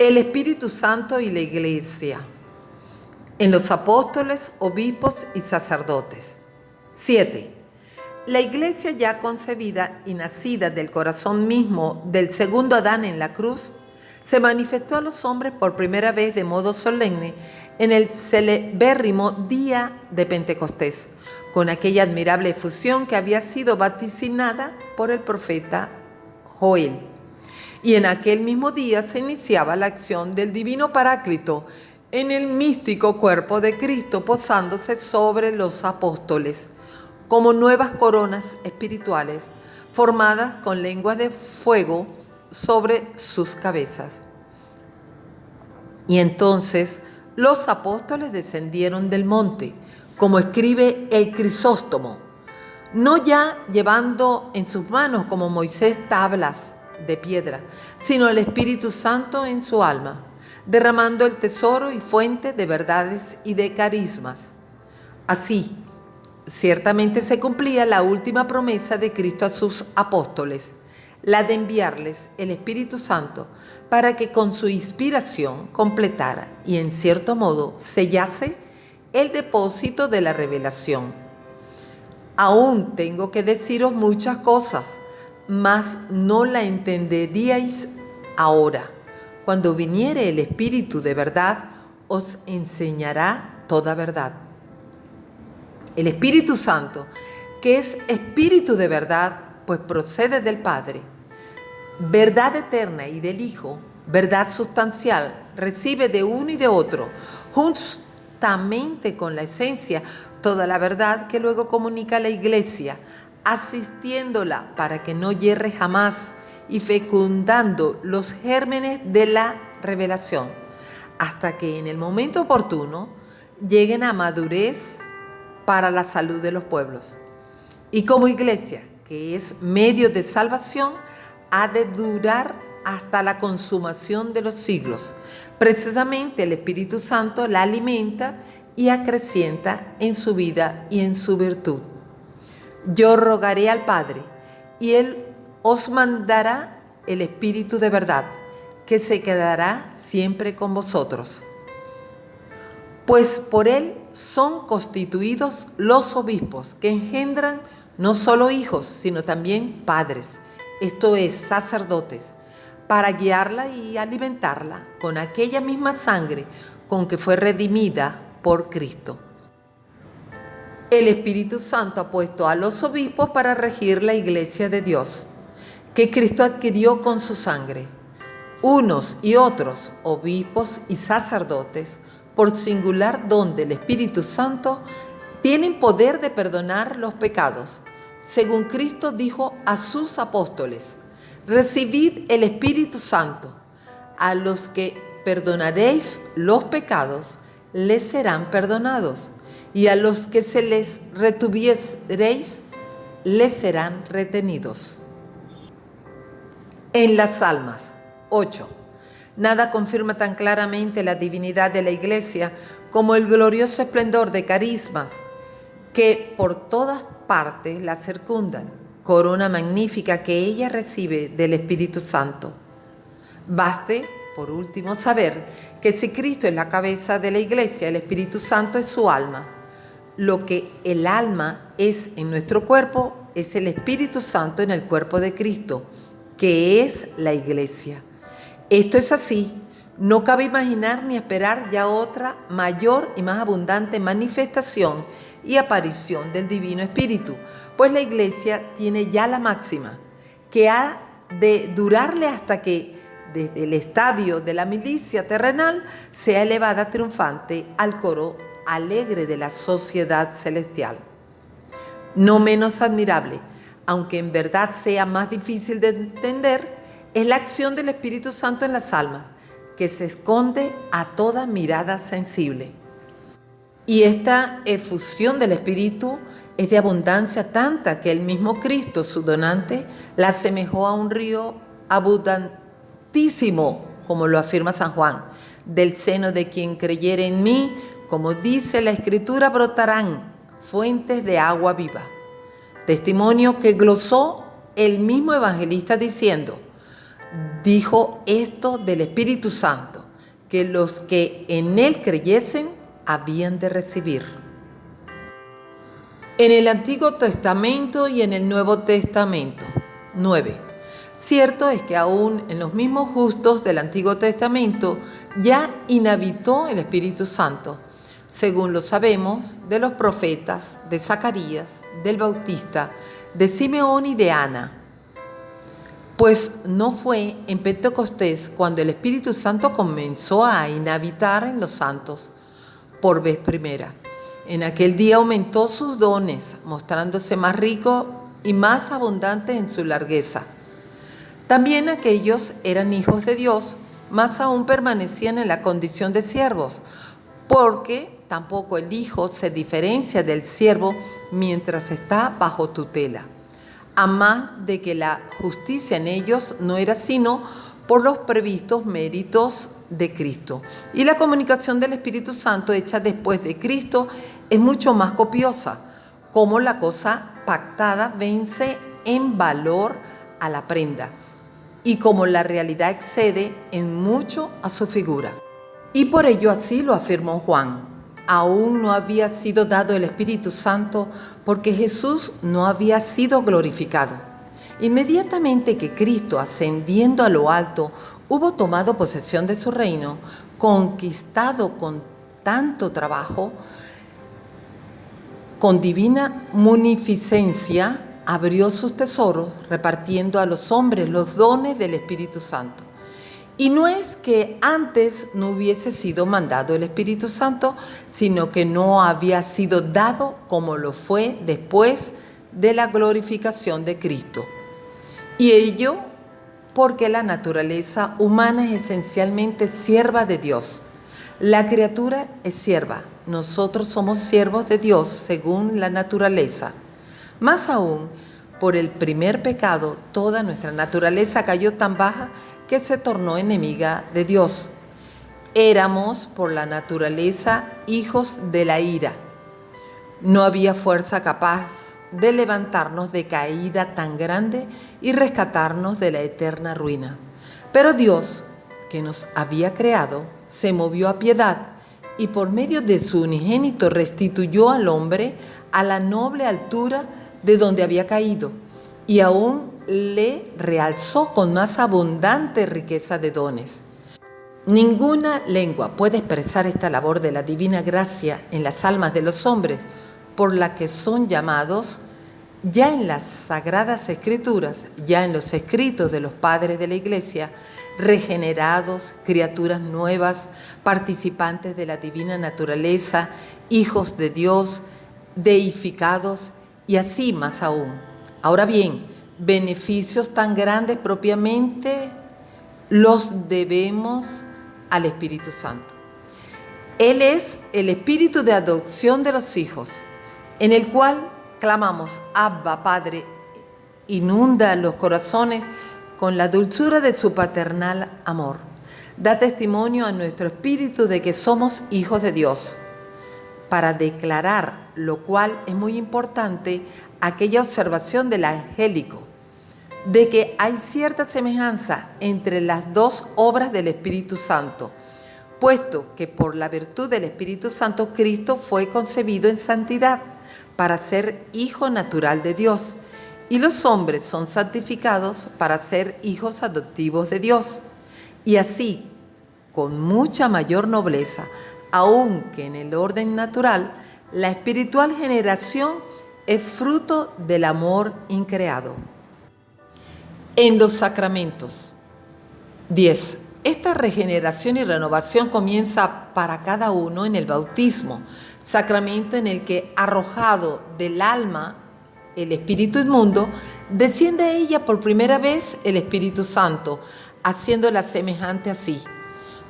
El Espíritu Santo y la Iglesia, en los apóstoles, obispos y sacerdotes. 7. La Iglesia ya concebida y nacida del corazón mismo del segundo Adán en la cruz, se manifestó a los hombres por primera vez de modo solemne en el celebérrimo día de Pentecostés, con aquella admirable efusión que había sido vaticinada por el profeta Joel. Y en aquel mismo día se iniciaba la acción del divino Paráclito en el místico cuerpo de Cristo, posándose sobre los apóstoles, como nuevas coronas espirituales, formadas con lenguas de fuego sobre sus cabezas. Y entonces los apóstoles descendieron del monte, como escribe el Crisóstomo, no ya llevando en sus manos como Moisés tablas de piedra, sino el Espíritu Santo en su alma, derramando el tesoro y fuente de verdades y de carismas. Así, ciertamente se cumplía la última promesa de Cristo a sus apóstoles, la de enviarles el Espíritu Santo para que con su inspiración completara y en cierto modo sellase el depósito de la revelación. Aún tengo que deciros muchas cosas, mas no la entenderíais ahora. Cuando viniere el Espíritu de verdad, os enseñará toda verdad. El Espíritu Santo, que es Espíritu de verdad, pues procede del Padre, verdad eterna, y del Hijo, verdad sustancial, recibe de uno y de otro, justamente con la esencia, toda la verdad que luego comunica a la Iglesia, asistiéndola para que no yerre jamás y fecundando los gérmenes de la revelación, hasta que en el momento oportuno lleguen a madurez para la salud de los pueblos. Y como Iglesia, que es medio de salvación, ha de durar hasta la consumación de los siglos. Precisamente el Espíritu Santo la alimenta y acrecienta en su vida y en su virtud. Yo rogaré al Padre, y Él os mandará el Espíritu de verdad, que se quedará siempre con vosotros. Pues por Él son constituidos los obispos, que engendran no solo hijos, sino también padres, esto es, sacerdotes, para guiarla y alimentarla con aquella misma sangre con que fue redimida por Cristo. El Espíritu Santo ha puesto a los obispos para regir la Iglesia de Dios, que Cristo adquirió con su sangre. Unos y otros, obispos y sacerdotes, por singular don del Espíritu Santo, tienen poder de perdonar los pecados, según Cristo dijo a sus apóstoles: recibid el Espíritu Santo. A los que perdonaréis los pecados, les serán perdonados, y a los que se les retuviereis, les serán retenidos. En las almas. 8. Nada confirma tan claramente la divinidad de la Iglesia como el glorioso esplendor de carismas que por todas partes la circundan, corona magnífica que ella recibe del Espíritu Santo. Baste, por último, saber que si Cristo es la cabeza de la Iglesia, el Espíritu Santo es su alma. Lo que el alma es en nuestro cuerpo es el Espíritu Santo en el cuerpo de Cristo, que es la Iglesia. Esto es así. No cabe imaginar ni esperar ya otra mayor y más abundante manifestación y aparición del Divino Espíritu, pues la Iglesia tiene ya la máxima, que ha de durarle hasta que, desde el estadio de la milicia terrenal, sea elevada triunfante al coro alegre de la sociedad celestial. No menos admirable, aunque en verdad sea más difícil de entender, es la acción del Espíritu Santo en las almas, que se esconde a toda mirada sensible. Y esta efusión del Espíritu es de abundancia tanta que el mismo Cristo, su donante, la asemejó a un río abundantísimo, como lo afirma San Juan: del seno de quien creyere en mí, como dice la Escritura, brotarán fuentes de agua viva. Testimonio que glosó el mismo evangelista diciendo: dijo esto del Espíritu Santo, que los que en él creyesen habían de recibir. En el Antiguo Testamento y en el Nuevo Testamento. 9. Cierto es que aún en los mismos justos del Antiguo Testamento ya inhabitó el Espíritu Santo, según lo sabemos de los profetas, de Zacarías, del Bautista, de Simeón y de Ana. Pues no fue en Pentecostés cuando el Espíritu Santo comenzó a inhabitar en los santos por vez primera. En aquel día aumentó sus dones, mostrándose más rico y más abundante en su largueza. También aquellos eran hijos de Dios, más aún permanecían en la condición de siervos, porque tampoco el hijo se diferencia del siervo mientras está bajo tutela, a más de que la justicia en ellos no era sino por los previstos méritos de Cristo. Y la comunicación del Espíritu Santo hecha después de Cristo es mucho más copiosa, como la cosa pactada vence en valor a la prenda, y como la realidad excede en mucho a su figura. Y por ello así lo afirmó Juan. Aún no había sido dado el Espíritu Santo porque Jesús no había sido glorificado. Inmediatamente que Cristo, ascendiendo a lo alto, hubo tomado posesión de su reino, conquistado con tanto trabajo, con divina munificencia, abrió sus tesoros, repartiendo a los hombres los dones del Espíritu Santo. Y no es que antes no hubiese sido mandado el Espíritu Santo, sino que no había sido dado como lo fue después de la glorificación de Cristo. Y ello porque la naturaleza humana es esencialmente sierva de Dios. La criatura es sierva. Nosotros somos siervos de Dios según la naturaleza. Más aún, por el primer pecado, toda nuestra naturaleza cayó tan baja que se tornó enemiga de Dios. Éramos, por la naturaleza, hijos de la ira. No había fuerza capaz de levantarnos de caída tan grande y rescatarnos de la eterna ruina. Pero Dios, que nos había creado, se movió a piedad y por medio de su unigénito restituyó al hombre a la noble altura de donde había caído, y aún le realzó con más abundante riqueza de dones. Ninguna lengua puede expresar esta labor de la divina gracia en las almas de los hombres, por la que son llamados, ya en las Sagradas Escrituras, ya en los escritos de los padres de la Iglesia, regenerados, criaturas nuevas, participantes de la divina naturaleza, hijos de Dios, deificados, y así más aún. Ahora bien, beneficios tan grandes propiamente los debemos al Espíritu Santo. Él es el espíritu de adopción de los hijos, en el cual clamamos, Abba, Padre. Inunda los corazones con la dulzura de su paternal amor. Da testimonio a nuestro espíritu de que somos hijos de Dios. Para declarar, lo cual es muy importante, aquella observación del angélico, de que hay cierta semejanza entre las dos obras del Espíritu Santo, puesto que por la virtud del Espíritu Santo Cristo fue concebido en santidad para ser hijo natural de Dios, y los hombres son santificados para ser hijos adoptivos de Dios. Y así, con mucha mayor nobleza, aunque en el orden natural, la espiritual generación es fruto del amor increado. En los sacramentos. 10. Esta regeneración y renovación comienza para cada uno en el bautismo, sacramento en el que, arrojado del alma el espíritu inmundo, desciende a ella por primera vez el Espíritu Santo, haciéndola semejante así.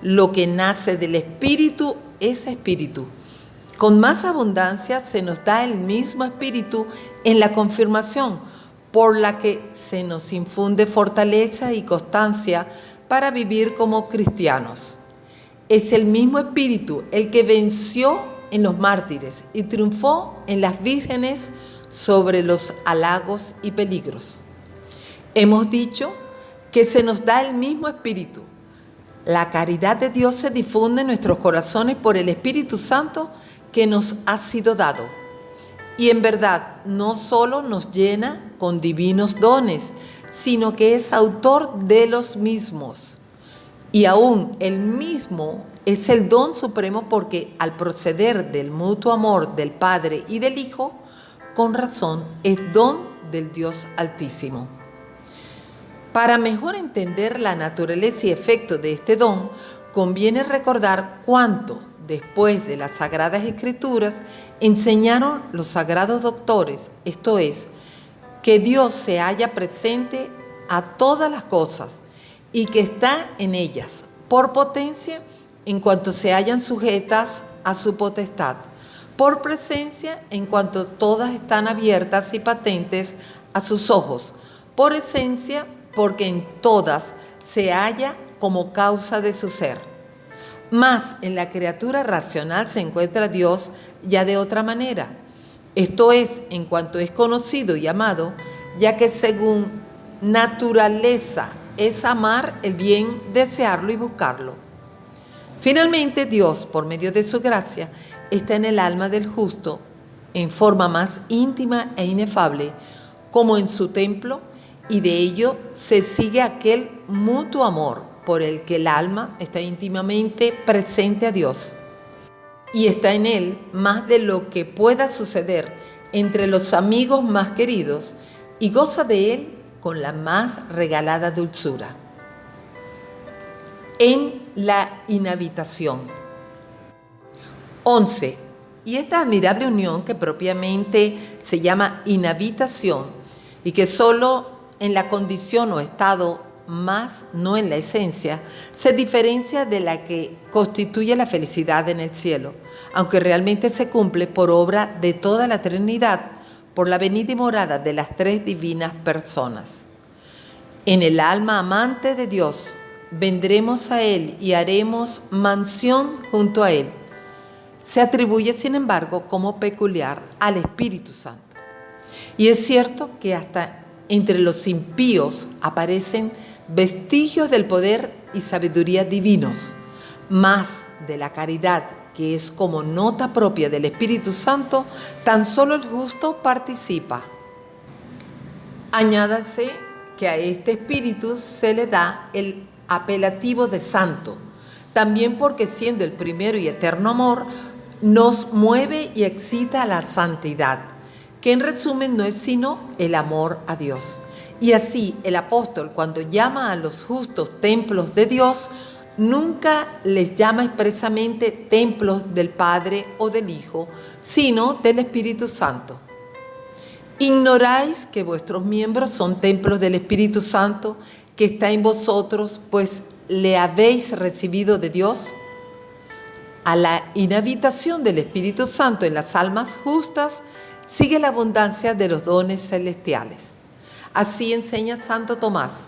Lo que nace del espíritu es espíritu. Con más abundancia se nos da el mismo espíritu en la confirmación, por la que se nos infunde fortaleza y constancia para vivir como cristianos. Es el mismo espíritu el que venció en los mártires y triunfó en las vírgenes sobre los halagos y peligros. Hemos dicho que se nos da el mismo Espíritu. La caridad de Dios se difunde en nuestros corazones por el Espíritu Santo que nos ha sido dado. Y en verdad, no solo nos llena con divinos dones, sino que es autor de los mismos. Y aún el mismo es el don supremo porque al proceder del mutuo amor del Padre y del Hijo, con razón es don del Dios Altísimo. Para mejor entender la naturaleza y efecto de este don, conviene recordar cuánto, después de las Sagradas Escrituras, enseñaron los sagrados doctores, esto es, que Dios se halla presente a todas las cosas y que está en ellas, por potencia, en cuanto se hallan sujetas a su potestad, por presencia, en cuanto todas están abiertas y patentes a sus ojos, por esencia, porque en todas se halla como causa de su ser. Mas en la criatura racional se encuentra Dios ya de otra manera, esto es, en cuanto es conocido y amado, ya que según naturaleza es amar el bien, desearlo y buscarlo. Finalmente, Dios, por medio de su gracia, está en el alma del justo en forma más íntima e inefable, como en su templo, y de ello se sigue aquel mutuo amor por el que el alma está íntimamente presente a Dios y está en él más de lo que pueda suceder entre los amigos más queridos y goza de él con la más regalada dulzura. En la inhabitación. 11. Y esta admirable unión que propiamente se llama inhabitación y que solo en la condición o estado, más no en la esencia, se diferencia de la que constituye la felicidad en el cielo, aunque realmente se cumple por obra de toda la Trinidad, por la venida y morada de las tres divinas personas. En el alma amante de Dios vendremos a Él y haremos mansión junto a Él. Se atribuye, sin embargo, como peculiar al Espíritu Santo. Y es cierto que hasta entre los impíos aparecen vestigios del poder y sabiduría divinos, más de la caridad, que es como nota propia del Espíritu Santo, tan solo el justo participa. Añádase que a este Espíritu se le da el apelativo de santo, también porque siendo el primero y eterno amor, nos mueve y excita a la santidad, que en resumen no es sino el amor a Dios. Y así el apóstol, cuando llama a los justos templos de Dios, nunca les llama expresamente templos del Padre o del Hijo, sino del Espíritu Santo. ¿Ignoráis que vuestros miembros son templos del Espíritu Santo que está en vosotros, pues le habéis recibido de Dios? A la inhabitación del Espíritu Santo en las almas justas sigue la abundancia de los dones celestiales. Así enseña Santo Tomás.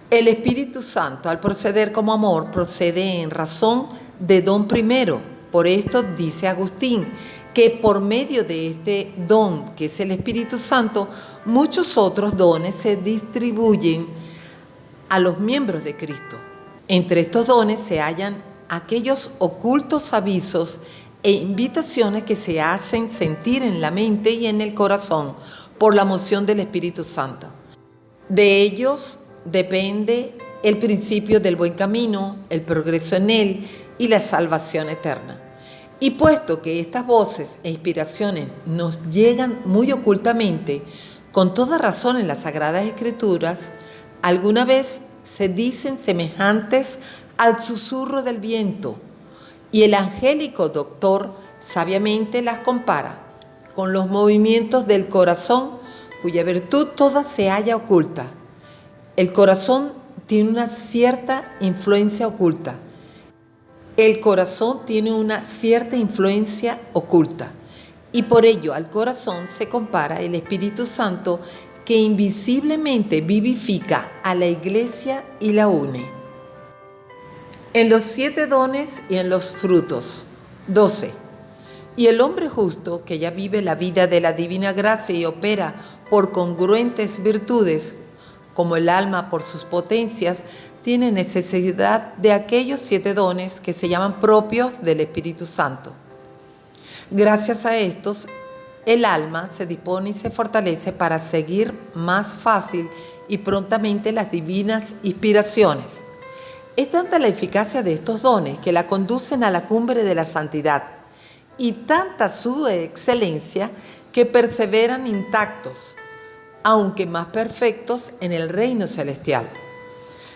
El Espíritu Santo, al proceder como amor, procede en razón de don primero. Por esto dice Agustín, que por medio de este don, que es el Espíritu Santo, muchos otros dones se distribuyen a los miembros de Cristo. Entre estos dones se hallan aquellos ocultos avisos e invitaciones que se hacen sentir en la mente y en el corazón por la moción del Espíritu Santo. De ellos depende el principio del buen camino, el progreso en él y la salvación eterna. Y puesto que estas voces e inspiraciones nos llegan muy ocultamente, con toda razón en las Sagradas Escrituras, alguna vez se dicen semejantes al susurro del viento, y el angélico doctor sabiamente las compara con los movimientos del corazón, cuya virtud toda se halla oculta. El corazón tiene una cierta influencia oculta. Y por ello al corazón se compara el Espíritu Santo, que invisiblemente vivifica a la Iglesia y la une. En los 7 dones y en los frutos. 12. Y el hombre justo, que ya vive la vida de la divina gracia y opera por congruentes virtudes, Como el alma por sus potencias tiene necesidad de aquellos 7 dones que se llaman propios del Espíritu Santo. Gracias a estos, el alma se dispone y se fortalece para seguir más fácil y prontamente las divinas inspiraciones. Es tanta la eficacia de estos dones que la conducen a la cumbre de la santidad y tanta su excelencia que perseveran intactos, aunque más perfectos en el reino celestial.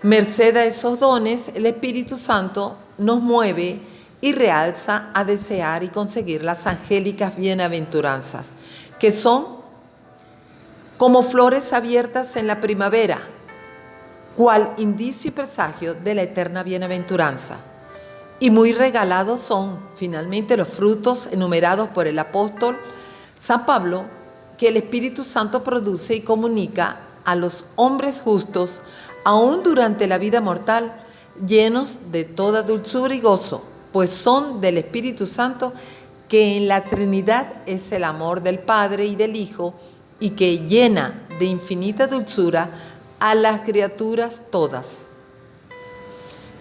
Merced a esos dones, el Espíritu Santo nos mueve y realza a desear y conseguir las angélicas bienaventuranzas, que son como flores abiertas en la primavera, cual indicio y presagio de la eterna bienaventuranza. Y muy regalados son, finalmente, los frutos enumerados por el apóstol San Pablo, que el Espíritu Santo produce y comunica a los hombres justos, aún durante la vida mortal, llenos de toda dulzura y gozo, pues son del Espíritu Santo, que en la Trinidad es el amor del Padre y del Hijo, y que llena de infinita dulzura a las criaturas todas.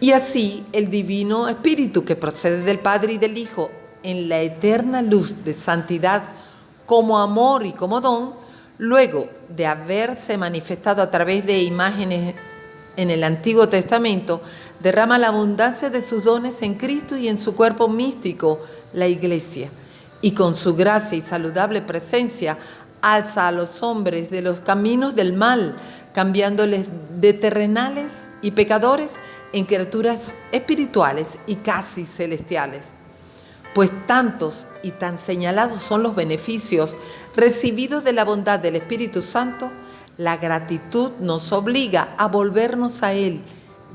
Y así el Divino Espíritu, que procede del Padre y del Hijo, en la eterna luz de santidad, como amor y como don, luego de haberse manifestado a través de imágenes en el Antiguo Testamento, derrama la abundancia de sus dones en Cristo y en su cuerpo místico, la Iglesia, y con su gracia y saludable presencia alza a los hombres de los caminos del mal, cambiándoles de terrenales y pecadores en criaturas espirituales y casi celestiales. Pues tantos y tan señalados son los beneficios recibidos de la bondad del Espíritu Santo, la gratitud nos obliga a volvernos a Él,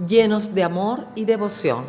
llenos de amor y devoción.